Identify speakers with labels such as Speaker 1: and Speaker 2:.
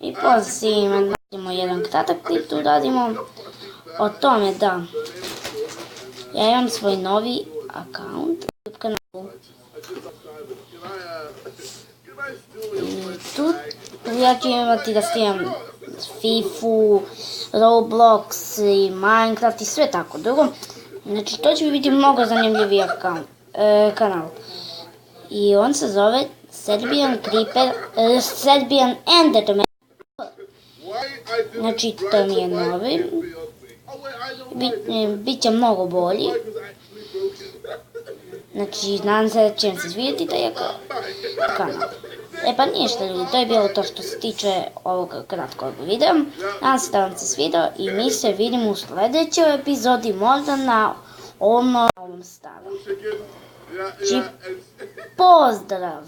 Speaker 1: I pozdrav svima, radimo jedan kratak klip, tu radimo o tome da ja imam svoj novi account na YouTube kanalu. I tu ja ću imati da snimam Fifu, Roblox i Minecraft i sve tako drugo. Znači to će biti mnogo zanimljiviji kanal. I on se zove Serbian Enderman. Znači to mi je novi. Biće mnogo bolji. Znači nadam se da će vam se svidjeti taj kanal. E pa ništa ljudi, to je bilo to što se tiče ovog kratkog videa. Nadam se da vam se svidio i mi se vidimo u sljedećoj epizodi, možda na ovom novom starom. Znači pozdrav!